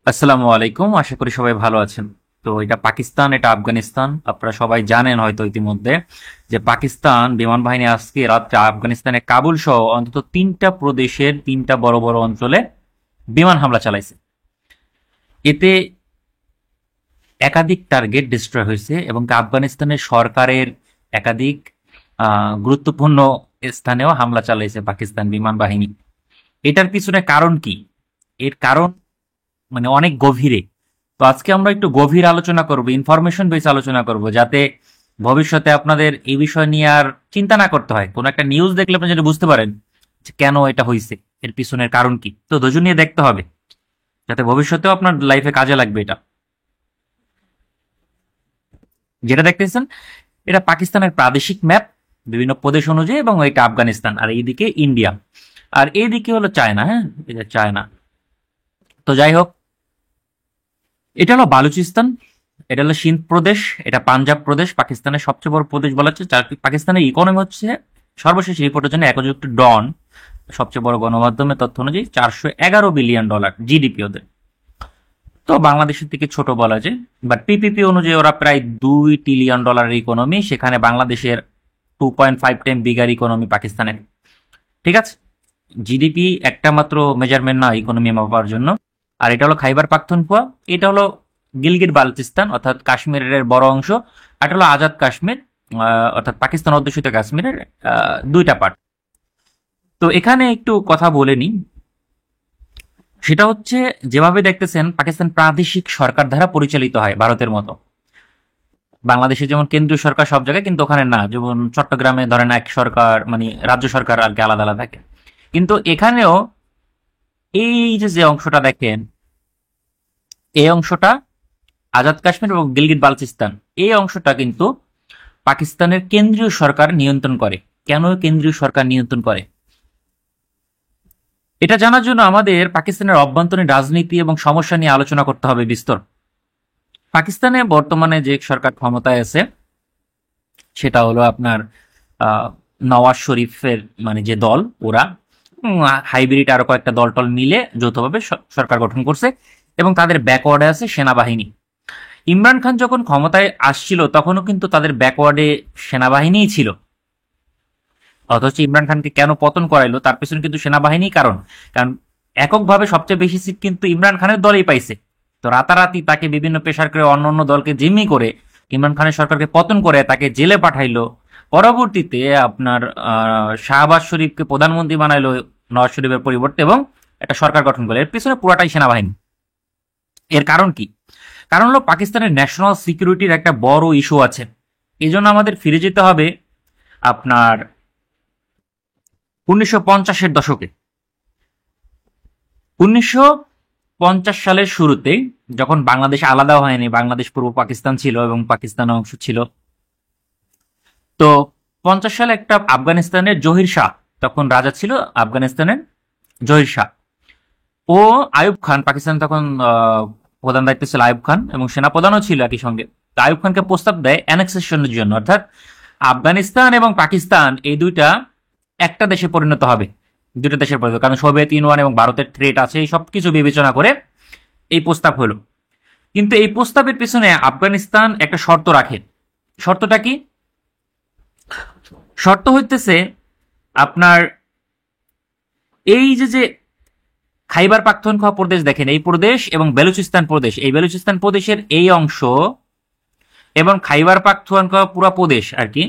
আসসালামু আলাইকুম, আশা করি সবাই ভালো আছেন। তো এটা পাকিস্তান, এটা আফগানিস্তান। আপনারা সবাই জানেন হয়তো ইতিমধ্যে যে পাকিস্তান বিমান বাহিনী আজকে রাত্রে আফগানিস্তানের কাবুল সহ অন্তত তিনটা প্রদেশের তিনটা বড় বড় অঞ্চলে বিমান হামলা চালাইছে। এতে একাধিক টার্গেট ডিস্ট্রয় হয়েছে এবং আফগানিস্তানের সরকারের একাধিক গুরুত্বপূর্ণ স্থানেও হামলা চালাইছে পাকিস্তান বিমান বাহিনী। এটার পিছনে কারণ কি? এর কারণ অনেক গভীরে। তো আজকে আমরা একটু গভীর আলোচনা করব, ইনফরমেশন বেস আলোচনা করব, যাতে ভবিষ্যতে আপনাদের এই বিষয় নিয়ে আর চিন্তা না করতে হয়। কোনো একটা নিউজ দেখলে আপনি যেটা বুঝতে পারেন যে কেন এটা হয়েছে, এর পিছনের কারণ কি। তো ধৈর্য নিয়ে দেখতে হবে, যাতে ভবিষ্যতেও আপনার লাইফে কাজে লাগবে এটা। যেটা দেখতেছেন এটা পাকিস্তানের প্রাদেশিক ম্যাপ, বিভিন্ন প্রদেশ অনুযায়ী, এবং এটা আফগানিস্তান, আর এইদিকে ইন্ডিয়া, আর এইদিকে হলো চায়না। হ্যাঁ, এটা চায়না। তো যাই হোক, এটা হলো বালুচিস্তান, এটা হলো সিন্ধ প্রদেশ, এটা পাঞ্জাব প্রদেশ, পাকিস্তানের সবচেয়ে বড় প্রদেশ বলা হচ্ছে। পাকিস্তানের ইকোনমি হচ্ছে সর্বশেষ রিপোর্টের জন্য একযুক্ত ডন, সবচেয়ে বড় গণমাধ্যমের তথ্য অনুযায়ী $411 জিডিপি ওদের। তো বাংলাদেশের থেকে ছোট বলা যায়, বাট পিপিপি অনুযায়ী ওরা প্রায় $2 ট্রিলিয়ন ইকোনমি, সেখানে বাংলাদেশের 2.5 টাইম বিগার ইকোনমি পাকিস্তানের। ঠিক আছে, জিডিপি একটা মাত্র মেজারমেন্ট না ইকোনমি মাপার জন্য। আর এটা হলো খাইবার পাখতুনখোয়া, এটা হলো গিলগিট বালতিস্তান অর্থাৎ কাশ্মীরের বড় অংশ, আর এটা হলো আজাদ কাশ্মীর, অর্থাৎ পাকিস্তান অধ্যুষিত কাশ্মীরের দুইটা পার্ট। তো এখানে একটু কথা বলে নি, সেটা হচ্ছে যেভাবে দেখতেছেন পাকিস্তান প্রাদেশিক সরকার দ্বারা পরিচালিত হয় ভারতের মতো। বাংলাদেশে যেমন কেন্দ্রীয় সরকার সব জায়গায়, কিন্তু ওখানে না। যেমন চট্টগ্রামে ধরেন এক সরকার, রাজ্য সরকার আর কি আলাদা আলাদা থাকে। কিন্তু এখানেও এই যে যে অংশটা দেখেন, এই অংশটা আজাদ কাশ্মীর এবং গিলগিট বালতিস্তান, এই অংশটা কিন্তু পাকিস্তানের কেন্দ্রীয় সরকার নিয়ন্ত্রণ করে। কেন কেন্দ্রীয় সরকার নিয়ন্ত্রণ করে, এটা জানার জন্য আমাদের পাকিস্তানের অভ্যন্তরীণ রাজনীতি এবং সমস্যা নিয়ে আলোচনা করতে হবে বিস্তর। পাকিস্তানে বর্তমানে যে সরকার ক্ষমতায় আছে সেটা হলো আপনার আহ, নওয়াজ শরীফের যে দল, ওরা হাইব্রিড আরো কয়েকটা দল টল মিলে যৌথভাবে সরকার গঠন করছে, এবং তাদের ব্যাকওয়ার্ডে আছে সেনাবাহিনী। ইমরান খান যখন ক্ষমতায় আসছিল তখনও কিন্তু তাদের ব্যাকওয়ার্ডে সেনাবাহিনীই ছিল। অথচ ইমরান খানকে কেন পতন করাইলো, তার পেছনে কিন্তু সেনাবাহিনী কারণ। কারণ এককভাবে সবচেয়ে বেশি সিট কিন্তু ইমরান খানের দলই পাইছে। তো রাতারাতি তাকে বিভিন্ন প্রেশার করে অন্য অন্য দলকে জিম্মি করে ইমরান খানের সরকারকে পতন করে তাকে জেলে পাঠাইলো। পরবর্তীতে আপনার শাহবাজ শরীফকে প্রধানমন্ত্রী বানাইলো নওয়াজ শরীফের পরিবর্তে, এবং একটা সরকার গঠন করলো। এর পিছনে পুরাটাই সেনাবাহিনী। এর কারণ কি? কারণ হলো পাকিস্তানের ন্যাশনাল সিকিউরিটির একটা বড় ইস্যু আছে। এই জন্য আমাদের ফিরে যেতে হবে আপনার 1950-এর দশকে। 1950 সালের শুরুতে, যখন বাংলাদেশ আলাদা হয়নি, বাংলাদেশ পূর্ব পাকিস্তান ছিল এবং পাকিস্তানের অংশ ছিল। তো 50 সালে একটা আফগানিস্তানের জহির শাহ, তখন রাজা ছিল আফগানিস্তানের জহির শাহ, ও আইয়ুব খান, পাকিস্তান তখন প্রধান দায়িত্ব ছিল আইয়ুব খান এবং সেনাপ্রধানও ছিল একই সঙ্গে। তো আইয়ুব খানকে প্রস্তাব দেয় অ্যানেক্সেশনের জন্য, অর্থাৎ আফগানিস্তান এবং পাকিস্তান এই দুইটা একটা দেশে পরিণত হবে। দুটো দেশের পরিণত, কারণ সোভিয়েত ইউনিয়ন এবং ভারতের থ্রেট আছে, এই সব কিছু বিবেচনা করে এই প্রস্তাব হলো। কিন্তু এই প্রস্তাবের পিছনে আফগানিস্তান একটা শর্ত রাখে। শর্তটা কি? শর্ত হইতেছে আপনার এই যে যে খাইবার পাখতুনখোয়া প্রদেশ দেখেন, এই প্রদেশ এবং বেলুচিস্তান প্রদেশ, এই বেলুচিস্তান প্রদেশের এই অংশ এবং খাইবার পাখতুনখোয়া পুরা প্রদেশ আর কি,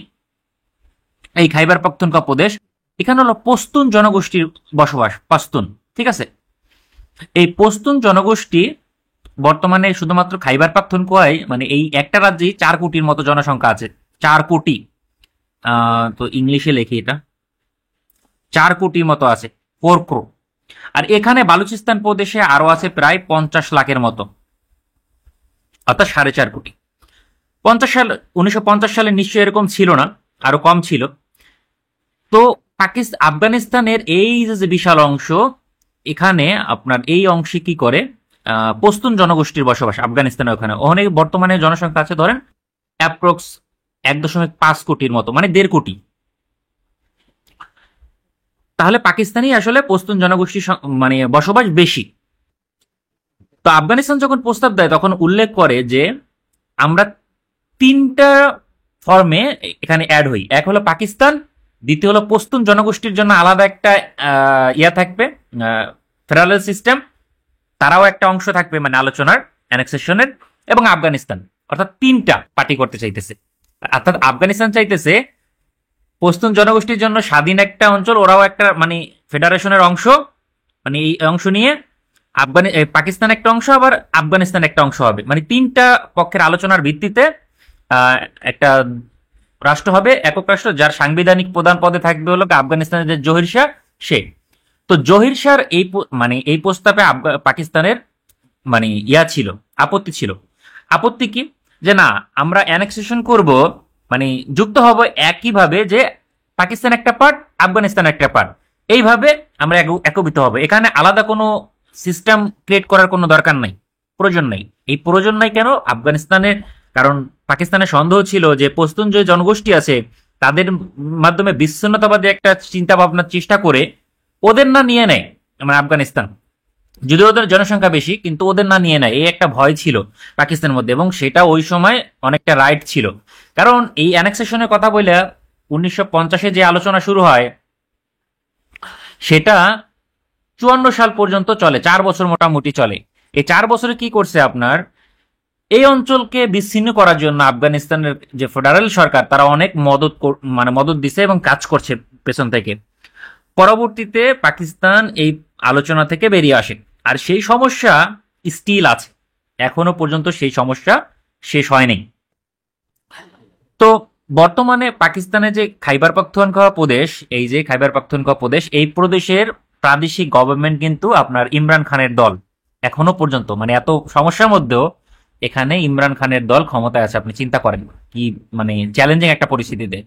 এই খাইবার পাখতুনখোয়া প্রদেশ, এখানে হলো পশতুন জনগোষ্ঠীর বসবাস। পশতুন, ঠিক আছে। এই পশতুন জনগোষ্ঠী বর্তমানে শুধুমাত্র খাইবার পাখতুনখোয়ায়, এই একটা রাজ্যেই 4 কোটির মতো জনসংখ্যা আছে। 4 কোটি। তো ইংলিশে লেখি এটা, 4 কোটির মতো আছে, 4 ক্রো। আর এখানে বালুচিস্তান প্রদেশে আরো আছে প্রায় 50 লাখের মতো, অর্থাৎ 4.5 কোটি। 50 সাল, 1950 সালে নিশ্চয়ই এরকম ছিল না, আরো কম ছিল। তো আফগানিস্তানের এই যে বিশাল অংশ, এখানে আপনার এই অংশে কি করে পশতুন জনগোষ্ঠীর বসবাস আফগানিস্তানে। ওখানে বর্তমানে জনসংখ্যা আছে ধরেন অ্যাপ্রক্স 1.5 কোটির মতো, 1.5 কোটি। তাহলে পাকিস্তানি আসলে পশতুন জনগোষ্ঠীর বসবাস বেশি। তো আফগানিস্তান যখন প্রস্তাব দেয় তখন উল্লেখ করে যে আমরা তিনটা ফর্মে এখানে অ্যাড হই। এক হলো পাকিস্তান, দ্বিতীয় হলো পশতুন জনগোষ্ঠীর জন্য আলাদা একটা ইয়া থাকবে, ফেডারেল সিস্টেম, তারাও একটা অংশ থাকবে মানে আলোচনার অ্যানেক্সেশনের, এবং আফগানিস্তান। অর্থাৎ তিনটা পার্টি করতে চাইতেছে। অর্থাৎ আফগানিস্তান চাইতেছে পশতুন জনগোষ্ঠীর জন্য স্বাধীন একটা অঞ্চল, ওরাও একটা মানে ফেডারেশনের অংশ, মানে এই অংশ নিয়ে পাকিস্তান একটা অংশ, আবার আফগানিস্তান একটা অংশ হবে। মানে তিনটা পক্ষের আলোচনার ভিত্তিতে একটা রাষ্ট্র হবে, একক রাষ্ট্র, যার সাংবিধানিক প্রধান পদে থাকবে হলো আফগানিস্তানের যে জহির শাহ, সে। তো জহির শাহর মানে এই প্রস্তাবে পাকিস্তানের মানে ছিল, আপত্তি ছিল। আপত্তি কি? যে না, আমরা অ্যানেক্সেশন করব, মানে যুক্ত হব একইভাবে, যে পাকিস্তান একটা পার্ট, আফগানিস্তান একটা পার্ট, এইভাবে আমরা একীভূত হব। এখানে আলাদা কোনো সিস্টেম ক্রিয়েট করার কোনো দরকার নাই, প্রয়োজন নেই। এই প্রয়োজন নাই কেন? আফগানিস্তানের, কারণ পাকিস্তানের সন্দেহ ছিল যে পশতুন যে জনগোষ্ঠী আছে তাদের মাধ্যমে বিচ্ছিন্নতাবাদী একটা চিন্তা ভাবনার চেষ্টা করে ওদের না নিয়ে নেয় মানে আফগানিস্তান, যদিও ওদের জনসংখ্যা বেশি, কিন্তু ওদের না নিয়ে নেয়, এই একটা ভয় ছিল পাকিস্তানের মধ্যে। এবং সেটা ওই সময় অনেকটা রাইট ছিল, কারণ এই অ্যানেক্সেশনের কথা বলে 1950-এ যে আলোচনা শুরু হয় সেটা 54 সাল পর্যন্ত চলে, 4 বছর মোটামুটি চলে। এই 4 বছরে কি করছে আপনার, এই অঞ্চলকে বিচ্ছিন্ন করার জন্য আফগানিস্তানের যে ফেডারেল সরকার তারা অনেক মদত দিছে এবং কাজ করছে পেছন থেকে। পরবর্তীতে পাকিস্তান এই আলোচনা থেকে বেরিয়ে আসে, আর সেই সমস্যা স্টিল আছে, এখনো পর্যন্ত সেই সমস্যা শেষ হয়নি। তো বর্তমানে পাকিস্তানে যে খাইবার পাখতুনখোয়া প্রদেশ, এই যে খাইবার পাখতুনখোয়া প্রদেশ, এই প্রদেশের প্রাদেশিক গভর্নমেন্ট কিন্তু আপনার ইমরান খানের দল এখনো পর্যন্ত, মানে এত সমস্যার মধ্যেও এখানে ইমরান খানের দল ক্ষমতায় আছে। আপনি চিন্তা করেন কি মানে চ্যালেঞ্জিং একটা পরিস্থিতিতে।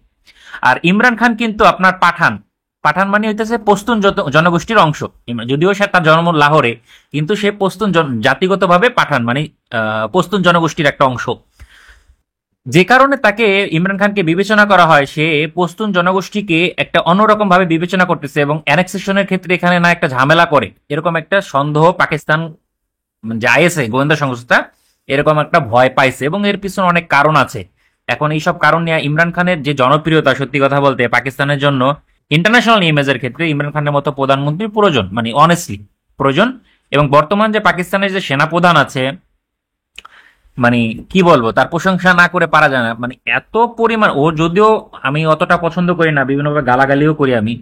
আর ইমরান খান কিন্তু আপনার পাঠান, পাঠান মানে হইতেছে পশতুন জনগোষ্ঠীর অংশ। যদিও সে তার জন্ম লাহোরে, কিন্তু সে পশতুন জাতিগতভাবে পাঠান, মানে পশতুন জনগোষ্ঠীর একটা অংশ। যে কারণে তাকে, ইমরান খানকে বিবেচনা করা হয় সে পশতুন জনগোষ্ঠীকে একটা অন্যরকম ভাবে বিবেচনা করতেছে, এবং অ্যানেক্সেশনের ক্ষেত্রে এখানে না একটা ঝামেলা করে, এরকম একটা সন্দেহ পাকিস্তান যে আইএসআই গোয়েন্দা সংস্থা এরকম একটা ভয় পাইছে, এবং এর পিছনে অনেক কারণ আছে। এখন এইসব কারণ নিয়ে ইমরান খানের যে জনপ্রিয়তা, সত্যি কথা বলতে পাকিস্তানের জন্য ইন্টারন্যাশনাল ইমেজের ক্ষেত্রে ইমরান খানের মতো প্রধানমন্ত্রী প্রয়োজন, মানে অনেস্টলি প্রয়োজন। এবং বর্তমান যে পাকিস্তানের যে সেনাপ্রধান আছে, মানে কি বলবো, তার প্রশংসা না করে পারা যায় না। মানে এত পরিমাণ, ও যদিও আমি অতটা পছন্দ করি না, বিভিন্নভাবে গালাগালিও করি আমি,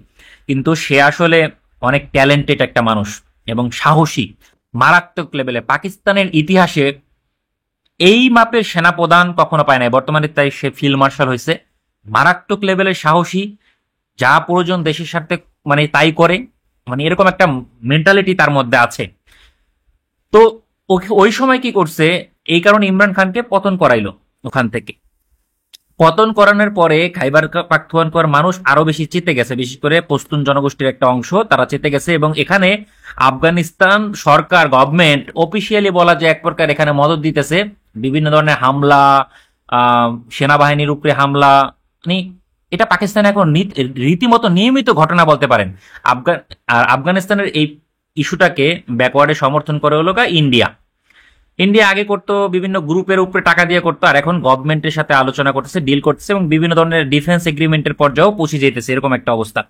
কিন্তু সে আসলে অনেক ট্যালেন্টেড একটা মানুষ এবং সাহসী, মারাত্মক লেভেলে। পাকিস্তানের ইতিহাসে এই মাপের সেনাপ্রধান কখনো পায় নাই, বর্তমানে তাই সে ফিল্ড মার্শাল হয়েছে। মারাত্মক লেভেলের সাহসী, যা প্রয়োজন দেশের স্বার্থে মানে তাই করে, মানে এরকম একটা মেন্টালিটি তার মধ্যে আছে। তো ওই সময় কি করছে, এই কারণে ইমরান খানকে পতন করাইলো ওখান থেকে। পতন করানোর পরে খাইবার পাখতুনখোয়ার মানুষ আরো বেশি চেতে গেছে, বিশেষ করে পশতুন জনগোষ্ঠীর একটা অংশ তারা চেতে গেছে, এবং এখানে আফগানিস্তান সরকার গভর্নমেন্ট অফিসিয়ালি বলা যায় এক প্রকার এখানে মদত দিতেছে। বিভিন্ন ধরনের হামলা, সেনাবাহিনীর উপরে হামলা, মানে এটা পাকিস্তান এখন রীতিমতো নিয়মিত ঘটনা বলতে পারেন। আর আফগানিস্তানের এই ইস্যুটাকে ব্যাকওয়ার্ডে সমর্থন করে হলো ইন্ডিয়া। ইন্ডিয়া আগে করতো বিভিন্ন গ্রুপের উপরে টাকা দিয়ে করতো, আর এখন গভর্নমেন্টের সাথে আলোচনা করতেছে, ডিল করতেছে, এবং বিভিন্ন ধরনের ডিফেন্স এগ্রিমেন্টের পর্যায়েও পৌঁছে যেতেছে, এরকম একটা অবস্থা।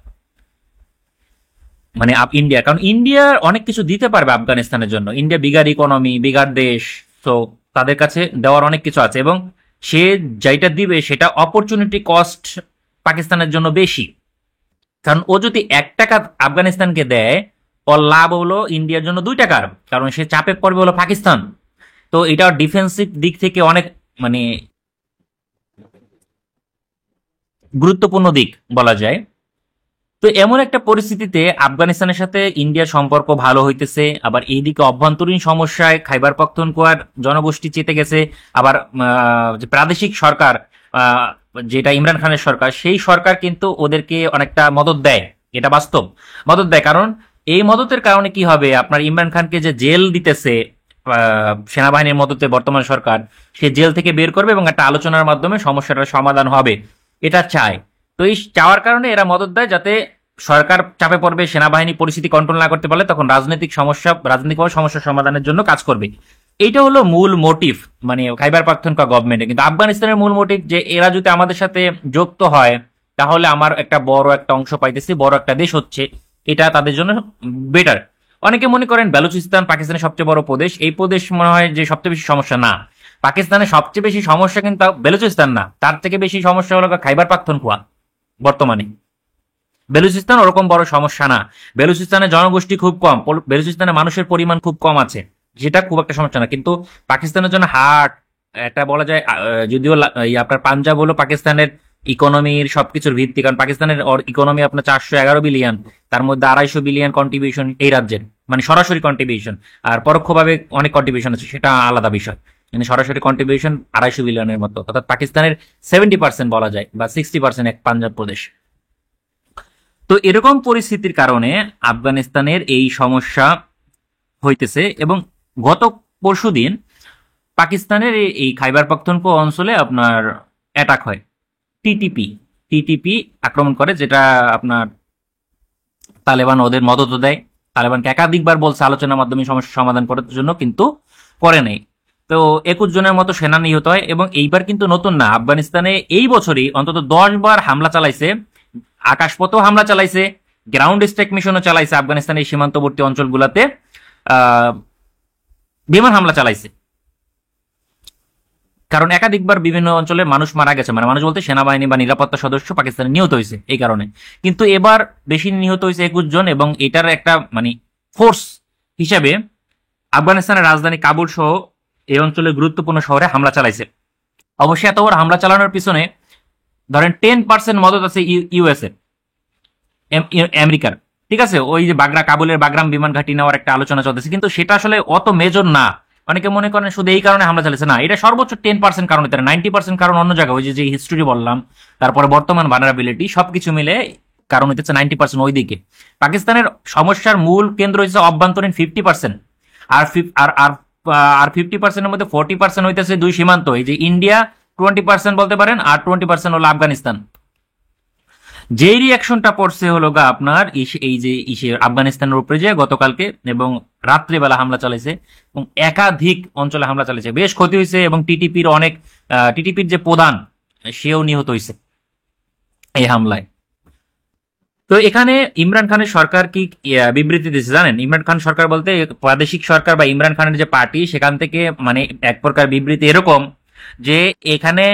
মানে ইন্ডিয়া, কারণ ইন্ডিয়া অনেক কিছু দিতে পারবে আফগানিস্তানের জন্য। ইন্ডিয়া বিগার ইকোনমি, বিগার দেশ, তো তাদের কাছে দেওয়ার অনেক কিছু আছে, এবং সে যেটা দিবে সেটা অপরচুনিটি কস্ট পাকিস্তানের জন্য বেশি। কারণ ও যদি 1 টাকা আফগানিস্তানকে দেয়, ওর লাভ হলো ইন্ডিয়ার জন্য 2 টাকার, কারণ সে চাপে পড়বে হলো পাকিস্তান। তো এটা ডিফেন্সিভ দিক থেকে অনেক মানে গুরুত্বপূর্ণ দিক বলা যায়। তো এমন একটা পরিস্থিতিতে আফগানিস্তানের সাথে ইন্ডিয়ার সম্পর্ক ভালো হইতেছে, আবার এইদিকে অভ্যন্তরীণ সমস্যায় খাইবার পাখতুনখোয়ার জনগোষ্ঠী চেতে গেছে, আবার যে প্রাদেশিক সরকার যেটা ইমরান খানের সরকার, সেই সরকার কিন্তু ওদেরকে অনেকটা মদত দেয়, এটা বাস্তব মদত দেয়। কারণ এই মদতের কারণে কি হবে, আপনার ইমরান খানকে যে জেল দিতেছে সেনাবাহিনীর মদতে বর্তমান সরকার, সে জেল থেকে বের করবে এবং একটা আলোচনার মাধ্যমে সমস্যাটার সমাধান হবে, এটা চায়। তো এই চাওয়ার কারণে এরা মদত দেয়, যাতে সরকার চাপে পড়বে, সেনাবাহিনী পরিস্থিতি কন্ট্রোল না করতে পারলে তখন রাজনৈতিকভাবে সমস্যা সমাধানের জন্য কাজ করবে। এইটা হলো মূল মোটিভ, মানে খাইবার পাখতুনখোয়া গভর্নমেন্টের। কিন্তু আফগানিস্তানের মূল মোটিভ যে এরা যদি আমাদের সাথে যুক্ত হয় তাহলে আমার একটা বড় একটা অংশ পাইতেছি, বড় একটা দেশ হচ্ছে, এটা তাদের জন্য বেটার। অনেকে মনে করেন বেলুচিস্তান পাকিস্তানের সবচেয়ে বড় প্রদেশ, এই প্রদেশ মনে হয় যে সবচেয়ে বেশি সমস্যা। না, পাকিস্তানের সবচেয়ে বেশি সমস্যা কিন্তু বেলুচিস্তান না, তার থেকে বেশি সমস্যা হলো খাইবার পাখতুনখোয়া বর্তমানে। বেলুচিস্তান ওরকম বড় সমস্যা না, বেলুচিস্তানের জনগোষ্ঠী খুব কম, বেলুচিস্তানের মানুষের পরিমাণ খুব কম আছে, যেটা খুব একটা সমস্যা না। কিন্তু পাকিস্তানের জন্য হার্ট, এটা বলা যায়, যদিও আপনার পাঞ্জাব হলো পাকিস্তানের ইকোনমির সবকিছুর ভিত্তি, কারণ পাকিস্তানের ইকোনমি আপনার 411 বিলিয়ন, তার মধ্যে 250 বিলিয়ন কন্ট্রিবিউশন এই রাজ্যের, মানে সরাসরি কন্ট্রিবিউশন, আর পরোক্ষভাবে অনেক কন্ট্রিবিউশন আছে, সেটা আলাদা বিষয়। মানে সরাসরি কন্ট্রিবিউশন 250 বিলিয়নের মতো, অর্থাৎ পাকিস্তানের 70% বলা যায়, বা 60% এক পাঞ্জাব প্রদেশ। তো এরকম পরিস্থিতির কারণে আফগানিস্তানের এই সমস্যা হইতেছে। এবং গত পরশুদিন পাকিস্তানের এই খাইবার পাখতুনখোয়া অঞ্চলে আপনার অ্যাটাক হয়, টিটিপি টিটিপি আক্রমণ করে, যেটা আপনার তালেবান ওদের মদত দেয়। তালেবানকে একাধিকবার বলছে আলোচনার মাধ্যমে সমস্যা সমাধান করার জন্য, কিন্তু করে নেই। তো 21 জনের মতো সেনা নিহত হয়। এবং এইবার কিন্তু নতুন না, আফগানিস্তানে এই বছরই অন্তত 10 বার হামলা চালাইছে, আকাশপথেও হামলা চালাইছে, গ্রাউন্ড স্ট্রাইক মিশনও চালাইছে আফগানিস্তানের সীমান্তবর্তী অঞ্চলগুলোতে, আহ, বিমান হামলা চালাইছে। কারণ একাধিকবার বিভিন্ন অঞ্চলে মানুষ মারা গেছে, মানে মানুষ বলতে সেনাবাহিনী বা নিরাপত্তা সদস্য পাকিস্তানে নিহত হয়েছে এই কারণে। কিন্তু এবার বেশি নিহত হয়েছে 21 জন, এবং এটার একটা মানে ফোর্স হিসেবে আফগানিস্তানের রাজধানী কাবুল সহ এই অঞ্চলের গুরুত্বপূর্ণ শহরে হামলা চালাইছে। অবশ্যই এত বড় হামলা চালানোর পিছনে ধরেন 10% মদত আছে ইউএসএ, আমেরিকার। ঠিক আছে, ওই যে কাবুলের বাগরাম বিমান ঘাঁটি নেওয়ার একটা আলোচনা চলতেছে, কিন্তু সেটা আসলে অত মেজর না। অনেকে মনে করেন শুধু এই কারণে হামলা চালিয়েছে, না, এটা সর্বোচ্চ 10% কারণ, 90% কারণ অন্য জায়গায়, ওই যে হিস্ট্রি বললাম, তারপরে বর্তমান ভানারাবিলিটি, সবকিছু মিলে কারণ হইতেছে 90% ওই দিকে। পাকিস্তানের সমস্যার মূল কেন্দ্র হচ্ছে অভ্যন্তরীণ 50%, আর আর আর আর 50%-এর মধ্যে 40% হইতেছে দুই সীমান্ত, এই যে ইন্ডিয়া 20% বলতে পারেন, আর 20% হলো আফগানিস্তান। যেই রিয়াকশনটা পড়ছে হলো আপনার এই যে আফগানিস্তানের উপরে যে গতকালকে এবং রাত্রিবেলা হামলা চালাইছে, এবং একাধিক অঞ্চলে হামলা চালিয়েছে, বেশ ক্ষতি হয়েছে। এবং টিটিপির যে প্রধান, সেও নিহত হয়েছে এই হামলায়। তো এখানে ইমরান খানের সরকার কি বিবৃতি দিয়েছে জানেন? ইমরান খান সরকার বলতে প্রাদেশিক সরকার বা ইমরান খানের যে পার্টি, সেখান থেকে মানে এক প্রকার বিবৃতি এরকম যে এখানে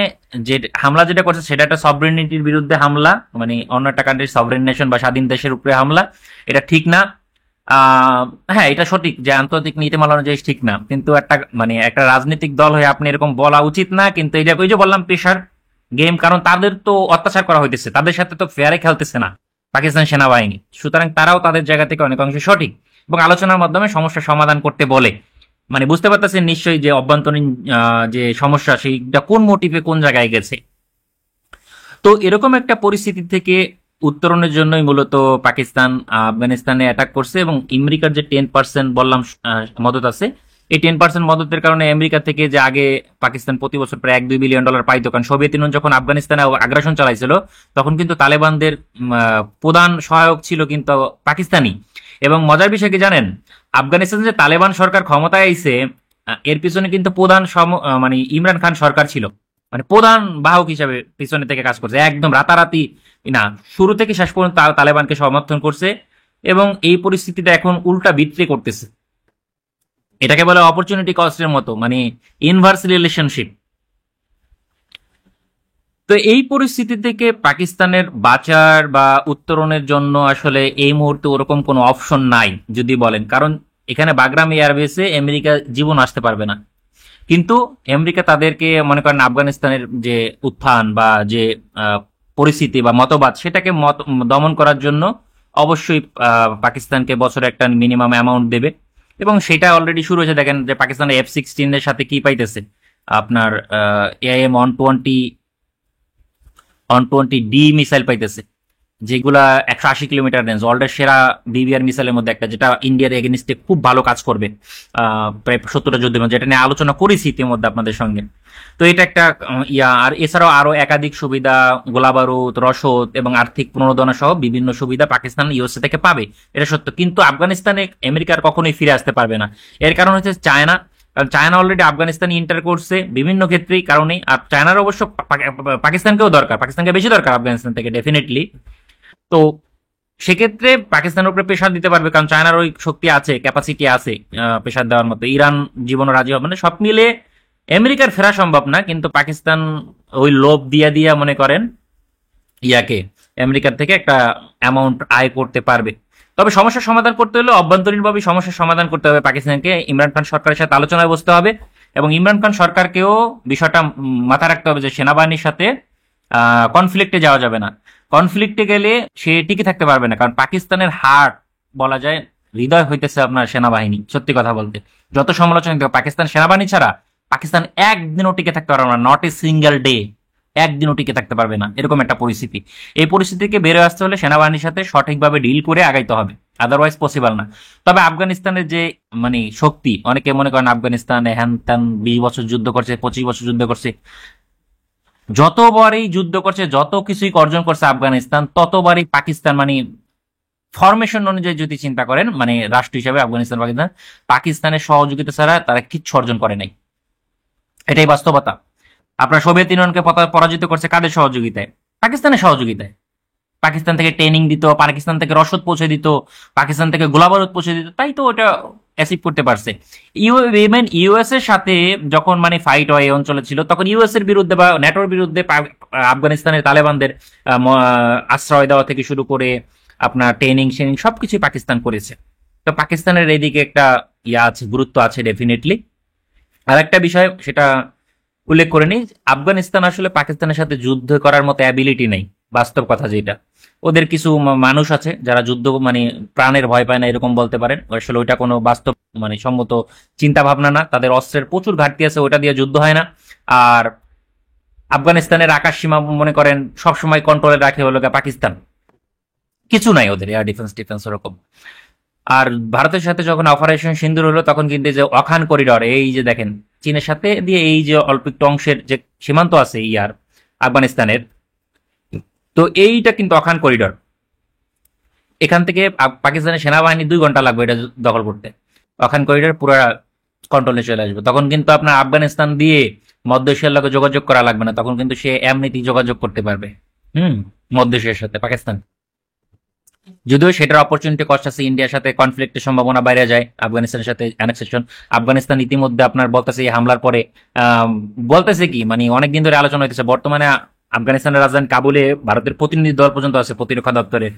যে হামলা যেটা করছে সেটা একটা সভরেনিটির বিরুদ্ধে হামলা, মানে অন্য একটা কান্ট্রির সভরেন নেশন বা স্বাধীন দেশের উপরে হামলা, এটা ঠিক না। হ্যাঁ, এটা সঠিক যে আন্তর্জাতিক নীতিমালা অনুযায়ী ঠিক না, কিন্তু একটা মানে একটা রাজনৈতিক দল হয়ে আপনি এরকম বলা উচিত না। কিন্তু এই যে ওই যে বললাম প্রেশার গেম, কারণ তাদের তো অত্যাচার করা হইতেছে, তাদের সাথে তো ফেয়ারে খেলতেছে না পাকিস্তান সেনাবাহিনী, সুতরাং তারাও তাদের জায়গা থেকে অনেক অংশে সঠিক, এবং আলোচনার মাধ্যমে সমস্যা সমাধান করতে বলে। মানে বুঝতে পারতেছেন নিশ্চয়ই যে অভ্যন্তরীণ যে সমস্যা সেইটা কোন মোটিভে কোন জায়গায় গেছে। তো এরকম একটা পরিস্থিতি থেকে উত্তরণের জন্যই মূলত পাকিস্তান আফগানিস্তানে অ্যাটাক করছে। এবং আমেরিকার যে 10% বললাম মদত আছে, এই 10% মদতের কারণে আমেরিকা থেকে যে আগে পাকিস্তান প্রতি বছর প্রায় $1-2 বিলিয়ন পাইতো, কারণ সোভিয়েত ইউনিয়ন যখন আফগানিস্তানে আগ্রাসন চালাইছিল তখন কিন্তু তালেবানদের প্রধান সহায়ক ছিল কিন্তু পাকিস্তানি। এবং মজার বিষয় কি জানেন, আফগানিস্তান যে তালেবান সরকার ক্ষমতায় আইছে, এর পিছনে কিন্তু মানে ইমরান খান সরকার ছিল, মানে প্রধান বাহক হিসাবে পিছনে থেকে কাজ করছে, একদম রাতারাতি না, শুরু থেকে শেষ পর্যন্ত তালেবানকে সমর্থন করছে। এবং এই পরিস্থিতিটা এখন উল্টা বিক্রি করতেছে, এটাকে বলে অপরচুনিটি কস্টের মতো, মানে ইনভার্স রিলেশনশিপ। তো এই পরিস্থিতি থেকে পাকিস্তানের বাঁচার বা উত্তরণের জন্য আসলে এই মুহূর্তে ওরকম কোনো অপশন নাই যদি বলেন, কারণ এখানে বাগরাম এয়ারবেসে আমেরিকা জীবন আসতে পারবে না। কিন্তু আমেরিকা তাদেরকে মনে করেন আফগানিস্তানের যে উত্থান বা যে পরিস্থিতি বা মতবাদ, সেটাকে দমন করার জন্য অবশ্যই পাকিস্তানকে বছরে একটা মিনিমাম অ্যামাউন্ট দেবে। এবং সেটা অলরেডি শুরু হয়েছে, দেখেন যে পাকিস্তানের F-16 এর সাথে কি পাইতেছে, আপনার AIM-120 ডি মিসাইল পাইতেছে, যেগুলা 180 কিলোমিটার রেঞ্জ, ওয়ার্ল্ডের সেরা বিবিআর মিসাইলের মধ্যে একটা, যেটা ইন্ডিয়ার এগেনিস্টে খুব ভালো কাজ করবে প্রায় 70টা যুদ্ধের মধ্যে, যেটা নিয়ে আলোচনা করেছি ইতিমধ্যে আপনাদের সঙ্গে। তো এটা একটা আর এছাড়াও আরো একাধিক সুবিধা, গোলাবারুদ, রসদ এবং আর্থিক প্রণোদনা সহ বিভিন্ন সুবিধা পাকিস্তান ইউএসএ থেকে পাবে, এটা সত্য। কিন্তু আফগানিস্তানে আমেরিকার কখনোই ফিরে আসতে পারবে না। এর কারণ হচ্ছে চায়না। কারণ চায়না অলরেডি আফগানিস্তান ইন্টার করছে বিভিন্ন ক্ষেত্রেই কারণে। আর চায়নার অবশ্য পাকিস্তানকেও দরকার, পাকিস্তানকে বেশি দরকার আফগানিস্তান থেকে ডেফিনেটলি। তো সেক্ষেত্রে পাকিস্তানের উপরে প্রেশার দিতে পারবে, কারণ চায়নার ওই শক্তি আছে, ক্যাপাসিটি আছে প্রেশার দেওয়ার মতো। ইরান জীবনও রাজি হবে না। সব মিলে আমেরিকার ফেরা সম্ভব না, কিন্তু পাকিস্তান ওই লোভ দিয়া দিয়া মনে করেন ইয়াকে আমেরিকার থেকে একটা অ্যামাউন্ট আয় করতে পারবে। তবে সমস্যার সমাধান করতে হলে অভ্যন্তরীণভাবে সমস্যার সমাধান করতে হবে পাকিস্তানকে। ইমরান খান সরকারের সাথে আলোচনায় বসতে হবে, এবং ইমরান খান সরকারকেও বিষয়টা মাথায় রাখতে হবে যে সেনাবাহিনীর সাথে কনফ্লিক্টে যাওয়া যাবে না। কনফ্লিক্টে গেলে সে টিকে থাকতে পারবে না, কারণ পাকিস্তানের হার্ট বলা যায়, হৃদয় হইতেছে আপনার সেনাবাহিনী। সত্যি কথা বলতে, যত সমালোচনা দিতে পাকিস্তান সেনাবাহিনী ছাড়া পাকিস্তান একদিনও টিকে থাকতে পারবে না, নট এ সিঙ্গেল ডে, একদিনও টিকে থাকতে পারবে না, এরকম একটা পরিস্থিতি। এই পরিস্থিতি থেকে বেরোয় আসতে হলে সেনাবাহিনীর সাথে সঠিকভাবে ডিল করে আগাইতে হবে, আদারওয়াইজ পসিবল না। তবে আফগানিস্তানের যে মানে শক্তি, অনেকে মনে করেন আফগানিস্তানে হ্যান ত্যান 20 বছর যুদ্ধ করছে, 25 বছর যুদ্ধ করছে, যতবারই যুদ্ধ করছে, যত কিছুই অর্জন করছে আফগানিস্তান, ততবারই পাকিস্তান মানে ফরমেশন অনুযায়ী যদি চিন্তা করেন, মানে রাষ্ট্র হিসাবে আফগানিস্তান পাকিস্তানের সহযোগিতা ছাড়া তারা কিচ্ছু অর্জন করে নাই। এটাই বাস্তবতা। আপনার সোভিয়েত ইউনিয়নকে পরাজিত করছে কাদের সহযোগিতায়? পাকিস্তানের সহযোগিতায়। পাকিস্তান থেকে ট্রেনিং দিত, পাকিস্তান থেকে রসদ পৌঁছে দিত, পাকিস্তান থেকে গোলাবারুদ পৌঁছে দিত, তাই তো ওটা অ্যাচিভ করতে পারছে। ইভেন ইউএস এর সাথে যখন মানে ফাইট হয় এই অঞ্চলে ছিল, তখন ইউএস এর বিরুদ্ধে বা ন্যাটোর বিরুদ্ধে আফগানিস্তানের তালেবানদের আশ্রয় দেওয়া থেকে শুরু করে আপনার ট্রেনিং শেনিং সবকিছু পাকিস্তান করেছে। তো পাকিস্তানের এইদিকে একটা আছে, গুরুত্ব আছে ডেফিনেটলি। আর একটা বিষয় সেটা উল্লেখ করে নিই, আফগানিস্তান আসলে পাকিস্তানের সাথে যুদ্ধ করার মতো অ্যাবিলিটি নেই, বাস্তব কথা যেটা। ওদের কিছু মানুষ আছে যারা যুদ্ধ মানে প্রাণের ভয় পায় না, এরকম বলতে পারেন। আসলে ওইটা কোনো বাস্তব মানে সম্মত চিন্তা ভাবনা না। তাদের অস্ত্রের প্রচুর ঘাটতি আছে, ওটা দিয়ে যুদ্ধ হয় না। আর আফগানিস্তানের আকাশ সীমা মনে করেন সবসময় কন্ট্রোলে রাখে হলো পাকিস্তান, কিছু নাই ওদের এয়ার ডিফেন্স টিফেন্স ওরকম। আর ভারতের সাথে যখন অপারেশন সিন্দুর হলো, তখন কিন্তু যে অখান করিডর, এই যে দেখেন চীনের সাথে দিয়ে এই যে অল্প একটু অংশের যে সীমান্ত আছে ইয়ার আফগানিস্তানের, তো এইটা কিন্তু অখান করিডর। এখান থেকে পাকিস্তানের সেনাবাহিনী 2 ঘন্টা লাগবে এটা দখল করতে। অখান করিডর পুরো কন্ট্রোলে চলে আসবে। তখন কিন্তু আপনার আফগানিস্তান দিয়ে মধ্য এশিয়ার লগে যোগাযোগ করা লাগবে না, তখন কিন্তু সে এমনিতেই যোগাযোগ করতে পারবে মধ্য এশিয়ার সাথে পাকিস্তান। যদিও সেটার অপরচুনিটি কষ্ট আছে, ইন্ডিয়ার সাথে কনফ্লিক্টের সম্ভাবনা বাইরে যায়, আফগানিস্তানের সাথে অ্যানেক্সেশন। আফগানিস্তান ইতিমধ্যে আপনার বলতেছে এই হামলার পরে বলতেছে কি মানে অনেকদিন ধরে আলোচনা হইতেছে, বর্তমানে আফগানিস্তানের রাজধানী কাবুলে ভারতের প্রতিনিধি দল পর্যন্ত আছে প্রতিরক্ষা দপ্তরে।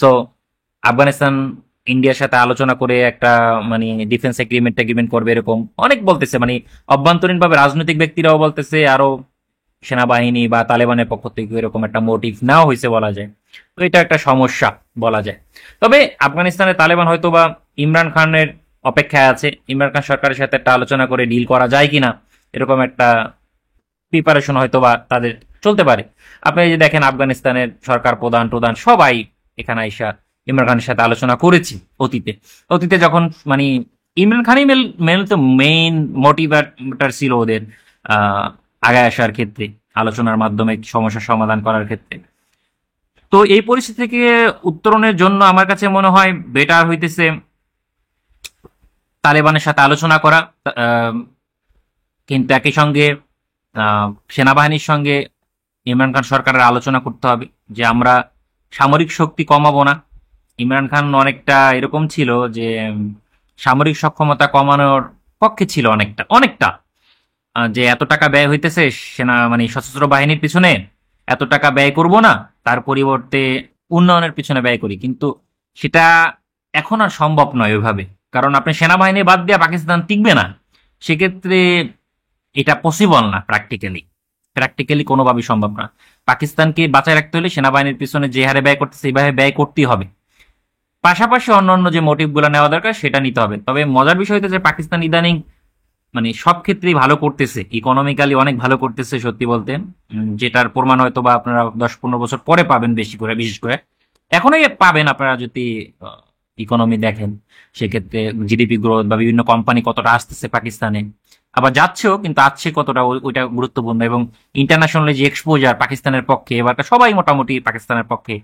সো আফগানিস্তান ইন্ডিয়ার সাথে আলোচনা করে একটা মানে ডিফেন্স এগ্রিমেন্ট করবে, এরকম অনেক বলতেছে। মানে অভ্যন্তরীণ ভাবে রাজনৈতিক ব্যক্তিরাও বলতেছে, আরো সেনাবাহিনী বা তালেবানের পক্ষ থেকে এরকম একটা মোটিভ নেওয়া হয়েছে বলা যায়। তো এটা একটা সমস্যা বলা যায়। তবে আফগানিস্তানের তালেবান হয়তো বা ইমরান খানের অপেক্ষায় আছে, ইমরান খান সরকারের সাথে একটা আলোচনা করে ডিল করা যায় কিনা, এরকম একটা প্রিপারেশন হয়তো বা তাদের চলতে পারে। আপনি যে দেখেন আফগানিস্তানের সরকার প্রধান প্রধান সবাই এখানে আইসা ইমরান খানের সাথে আলোচনা করেছি অতীতে। অতীতে যখন মানে ইমরান খানই তো মেইন মোটিভেটর ছিল ওদের আগায় আসার ক্ষেত্রে, আলোচনার মাধ্যমে সমস্যার সমাধান করার ক্ষেত্রে। তো এই পরিস্থিতি থেকে উত্তরণের জন্য আমার কাছে মনে হয় বেটার হইতেছে তালেবানের সাথে আলোচনা করা, কিন্তু একই সঙ্গে সেনাবাহিনীর সঙ্গে ইমরান খান সরকারের আলোচনা করতে হবে যে আমরা সামরিক শক্তি কমাবো না। ইমরান খান অনেকটা এরকম ছিল যে সামরিক সক্ষমতা কমানোর পক্ষে ছিল অনেকটা অনেকটা, যে এত টাকা ব্যয় হইতেছে সেনা মানে সশস্ত্র বাহিনীর পিছনে, এত টাকা ব্যয় করব না, তার পরিবর্তে উন্নয়নের পিছনে ব্যয় করি। কিন্তু সেটা এখন আর সম্ভব নয় ওইভাবে, কারণ আপনি সেনাবাহিনী বাদ দিয়ে পাকিস্তান টিকবে না। সেক্ষেত্রে এটা পসিবল না, প্র্যাকটিক্যালি কোনোভাবেই সম্ভব না। পাকিস্তানকে বাঁচায় রাখতে হলে সেনাবাহিনীর পিছনে যে হারে ব্যয় করতেছে এইভাবে ব্যয় করতেই হবে। পাশাপাশি অন্যান্য যে মোটিভগুলো নেওয়া দরকার সেটা নিতে হবে। তবে মজার বিষয় হচ্ছে যে পাকিস্তান ইদানিং মানে সব ক্ষেত্রেই ভালো করতেছে, ইকোনমিক্যালি অনেক ভালো করতেছে সত্যি বলতে, যেটার প্রমাণ হয়তো বা আপনারা 10-15 বছর পরে পাবেন বেশি করে, বিশেষ করে এখনোই পাবেন আপনারা যদি ইকোনমি দেখেন, সেক্ষেত্রে জিডিপি গ্রোথ বা বিভিন্ন কোম্পানি কতটা আসতেছে পাকিস্তানে, আবার যাচ্ছেও, কিন্তু আসছে কতটা ওইটা গুরুত্বপূর্ণ। এবং ইন্টারন্যাশনাল যে এক্সপোজার পাকিস্তানের পক্ষে, এবার সবাই মোটামুটি পাকিস্তানের পক্ষে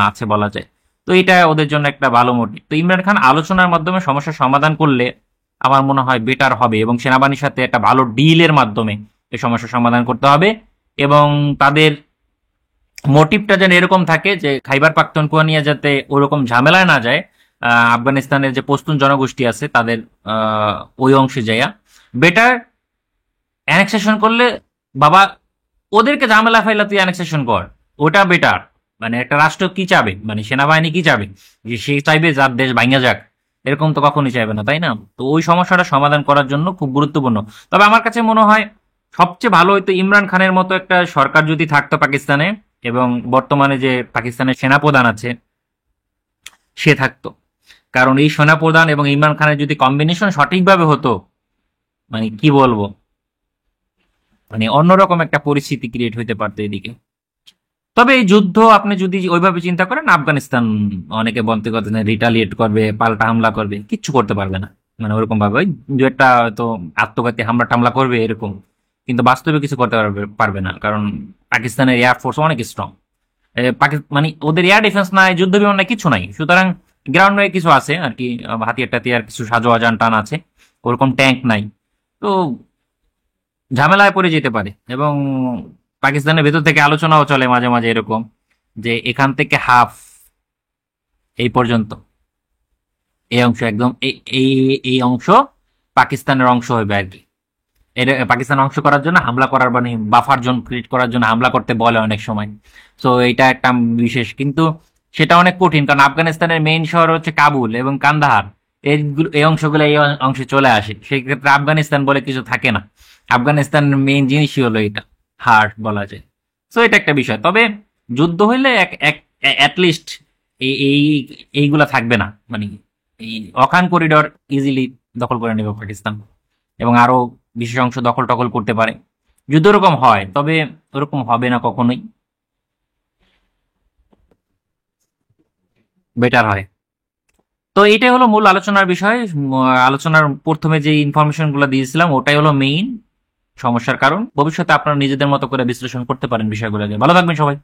আছে বলা যায়। তো এটা ওদের জন্য একটা ভালো মোটিভ। তো ইমরান খান আলোচনার মাধ্যমে সমস্যার সমাধান করলে আমার মনে হয় বেটার হবে, এবং সেনাবাহিনীর সাথে একটা ভালো ডিলের মাধ্যমে এই সমস্যার সমাধান করতে হবে। এবং তাদের মোটিভটা যেন এরকম থাকে যে খাইবার পাখতুনখোয়া নিয়ে যাতে ওরকম ঝামেলায় না যায়। আফগানিস্তানের যে পশতুন জনগোষ্ঠী আছে তাদের ওই অংশে যাইয়া বেটার অ্যানেক্সেশন করলে, বাবা ওদেরকে ঝামেলা ফাইলা তুই অ্যানেক্সেশন কর, ওটা বেটার। মানে একটা রাষ্ট্র কি চাবে, মানে সেনাবাহিনী কি চাবে, যে সে চাইবে যার দেশ ভাঙা যাক? এরকম তো কখনই চাইবে না, তাই না? তো ওই সমস্যাটা সমাধান করার জন্য খুব গুরুত্বপূর্ণ। তবে আমার কাছে মনে হয় সবচেয়ে ভালো হইতো ইমরান খানের মতো একটা সরকার যদি থাকতো পাকিস্তানে, এবং বর্তমানে যে পাকিস্তানের সেনাপ্রধান আছে সে থাকতো। কারণ এই সেনাপ্রধান এবং ইমরান খানের যদি কম্বিনেশন সঠিকভাবে হতো, মানে কি বলবো, মানে অন্যরকম একটা পরিস্থিতি ক্রিয়েট হইতে পারতো এদিকে। তবে এই যুদ্ধ আপনি যদি ওইভাবে চিন্তা করেন, আফগানিস্তান অনেকে বলতে কথা রিটালিয়েট করবে, পাল্টা হামলা করবে, কিচ্ছু করতে পারবে না। মানে ওরকম ভাবে ওই দু একটা হয়তো আত্মঘাতী হামলা টামলা করবে এরকম, কিন্তু বাস্তবে কিছু করতে পারবে না। কারণ পাকিস্তানের এয়ারফোর্স অনেক স্ট্রং। মানে ওদের এয়ার ডিফেন্স নাই, যুদ্ধ বিমান নাই, কিছু নাই। সুতরাং গ্রাউন্ড ওয়ে কিছু আছে আর কি, হাতিয়ার টাতিয়ার কিছু সাজোয়া যান টান আছে, ওরকম ট্যাঙ্ক নাই। তো ঝামেলায় পড়ে যেতে পারে। এবং পাকিস্তানের ভেতর থেকে আলোচনাও চলে মাঝে মাঝে এরকম, যে এখান থেকে হাফ এই পর্যন্ত, এই অংশ একদম এই এই অংশ পাকিস্তানের অংশ হবে আর কি। এটা পাকিস্তান অংশ করার জন্য হামলা করার, মানে বাফার জোন ক্রিয়েট করার জন্য হামলা করতে বলে অনেক সময়। তো এটা একটা বিশেষ, কিন্তু সেটা অনেক কঠিন, কারণ আফগানিস্তানের মেইন শহর হচ্ছে কাবুল এবং কান্দাহার। এই অংশগুলো এই অংশে চলে আসে, সেই ক্ষেত্রে আফগানিস্তান বলে কিছু থাকে না। আফগানিস্তানের মেইন জিনিসই হলো এটা, হার্ট বলা যায়। তো এটা একটা বিষয়। তবে যুদ্ধ হইলে এক এক অ্যাটলিস্ট এই এই এইগুলা থাকবে না, মানে এই অখান করিডর ইজিলি দখল করে নেবে পাকিস্তান, এবং আরো বিশেষ অংশ দখল টখল করতে পারে। যুদ্ধ ওরকম হয়, তবে ওরকম হবে না কখনোই, বেটার হয়। তো এটাই হলো মূল আলোচনার বিষয়। আলোচনার প্রথমে যে ইনফরমেশন গুলো দিয়েছিলাম ওটাই হলো মেইন সমস্যার কারণ। ভবিষ্যতে আপনারা নিজেদের মতো করে বিশ্লেষণ করতে পারেন বিষয়গুলোকে। ভালো থাকবেন সবাই।